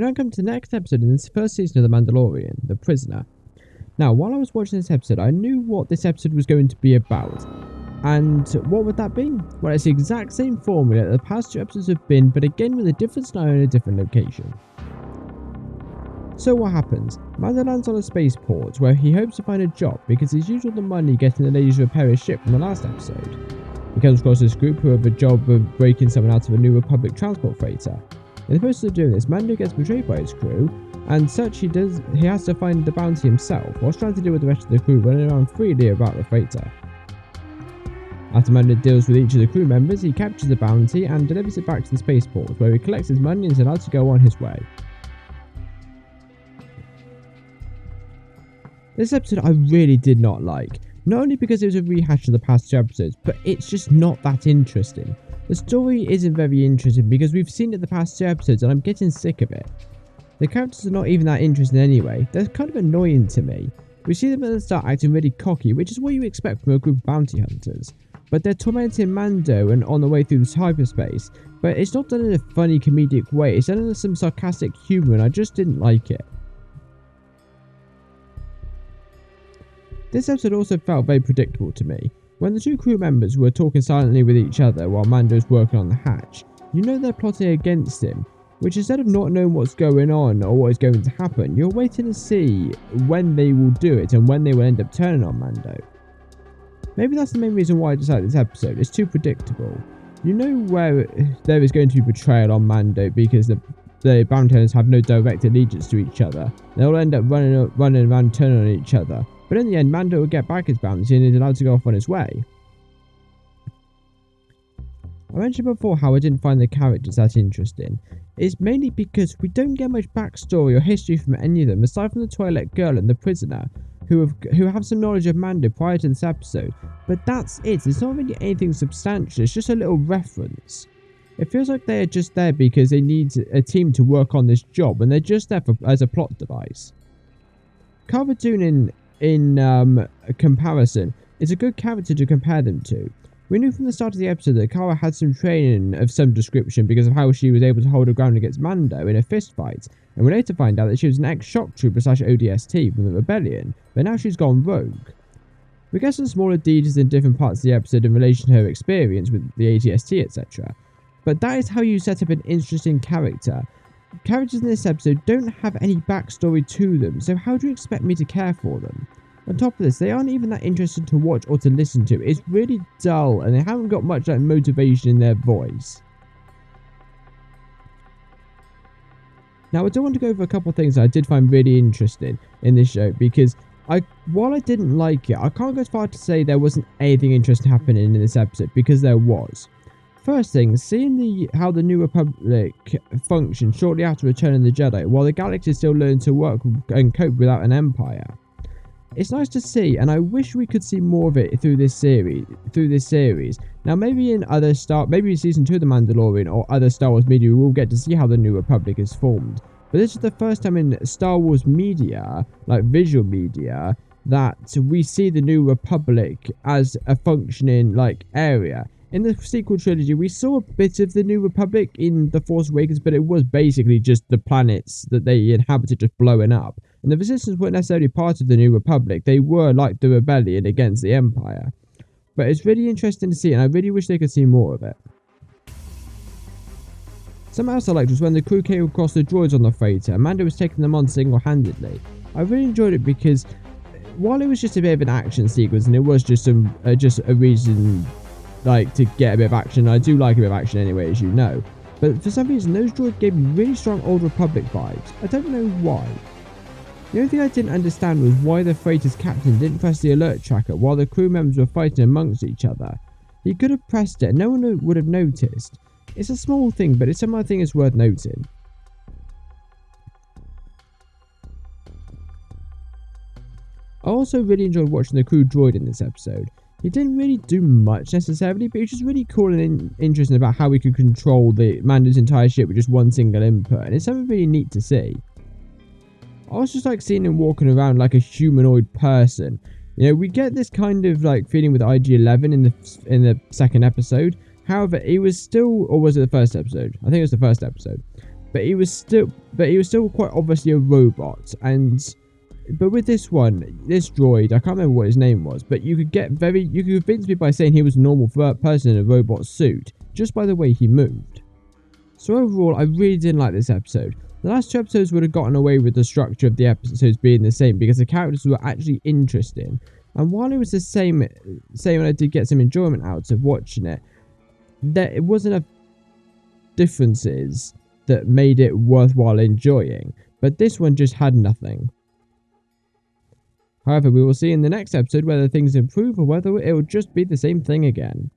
We now come to the next episode in this first season of The Mandalorian, The Prisoner. Now, while I was watching this episode, I knew what this episode was going to be about. And what would that be? Well, it's the exact same formula that the past 2 episodes have been, but again with a different style and a different location. So what happens? Mando lands on a spaceport where he hopes to find a job because he's used all the money getting the ladies to repair his ship from the last episode. He comes across this group who have a job of breaking someone out of a New Republic transport freighter. In the process of doing this, Mando gets betrayed by his crew, and such he has to find the bounty himself, whilst trying to deal with the rest of the crew running around freely about the freighter. After Mando deals with each of the crew members, he captures the bounty and delivers it back to the spaceport, where he collects his money and is allowed to go on his way. This episode I really did not like, not only because it was a rehash of the past 2 episodes, but it's just not that interesting. The story isn't very interesting because we've seen it the past 2 episodes and I'm getting sick of it. The characters are not even that interesting anyway, they're kind of annoying to me. We see them at the start acting really cocky, which is what you expect from a group of bounty hunters. But they're tormenting Mando and on the way through this hyperspace, but it's not done in a funny comedic way, it's done in some sarcastic humour and I just didn't like it. This episode also felt very predictable to me. When the 2 crew members were talking silently with each other while Mando's working on the hatch, you know they're plotting against him, which instead of not knowing what's going on or what is going to happen, you're waiting to see when they will do it and when they will end up turning on Mando. Maybe that's the main reason why I decided this episode. It's too predictable. You know where there is going to be betrayal on Mando because the bounty hunters have no direct allegiance to each other. They'll end up running around turning on each other. But in the end, Mando will get back his bounty and is allowed to go off on his way. I mentioned before how I didn't find the characters that interesting. It's mainly because we don't get much backstory or history from any of them, aside from the toilet girl and the prisoner, who have some knowledge of Mando prior to this episode. But that's it, it's not really anything substantial, it's just a little reference. It feels like they are just there because they need a team to work on this job, and they're just there as a plot device. Cara Dune in comparison, is a good character to compare them to. We knew from the start of the episode that Cara had some training of some description because of how she was able to hold her ground against Mando in a fist fight, and we later find out that she was an ex-shock trooper / ODST from the Rebellion, but now she's gone rogue. We get some smaller details in different parts of the episode in relation to her experience with the ATST, etc. But that is how you set up an interesting character. Characters in this episode don't have any backstory to them, so how do you expect me to care for them? On top of this, they aren't even that interesting to watch or to listen to. It's really dull and they haven't got much like motivation in their voice. Now I do want to go over a couple of things that I did find really interesting in this show because while I didn't like it, I can't go as far to say there wasn't anything interesting happening in this episode because there was. First thing, seeing how the New Republic functioned shortly after Return of the Jedi, while the galaxy is still learning to work and cope without an empire. It's nice to see, and I wish we could see more of it through this series. Now, maybe in maybe season 2 of The Mandalorian or other Star Wars media, we will get to see how the New Republic is formed. But this is the first time in Star Wars media, like visual media, that we see the New Republic as a functioning area. In the sequel trilogy, we saw a bit of the New Republic in The Force Awakens, but it was basically just the planets that they inhabited just blowing up. And the Resistance weren't necessarily part of the New Republic, they were like the Rebellion against the Empire. But it's really interesting to see, and I really wish they could see more of it. Something else I liked was when the crew came across the droids on the freighter, and Mando was taking them on single-handedly. I really enjoyed it because, while it was just a bit of an action sequence, and it was just a reason to get a bit of action. I do like a bit of action anyway, as you know. But for some reason, those droids gave me really strong Old Republic vibes. I don't know why. The only thing I didn't understand was why the freighter's captain didn't press the alert tracker while the crew members were fighting amongst each other. He could have pressed it and no one would have noticed. It's a small thing, but it's something I think is worth noting. I also really enjoyed watching the crew droid in this episode. He didn't really do much necessarily, but it was just really cool and interesting about how we could control the Mando's entire ship with just one single input, and it's something really neat to see. I was just seeing him walking around like a humanoid person. You know, we get this kind of feeling with IG-11 in the second episode. However, he was still, or was it the first episode? I think it was the first episode. but he was still quite obviously a robot. But with this droid, I can't remember what his name was, but you could convince me by saying he was a normal person in a robot suit just by the way he moved. So overall, I really didn't like this episode. The last 2 episodes would have gotten away with the structure of the episodes being the same because the characters were actually interesting. And while it was the same, and I did get some enjoyment out of watching it, it wasn't enough differences that made it worthwhile enjoying. But this one just had nothing. However, we will see in the next episode whether things improve or whether it will just be the same thing again.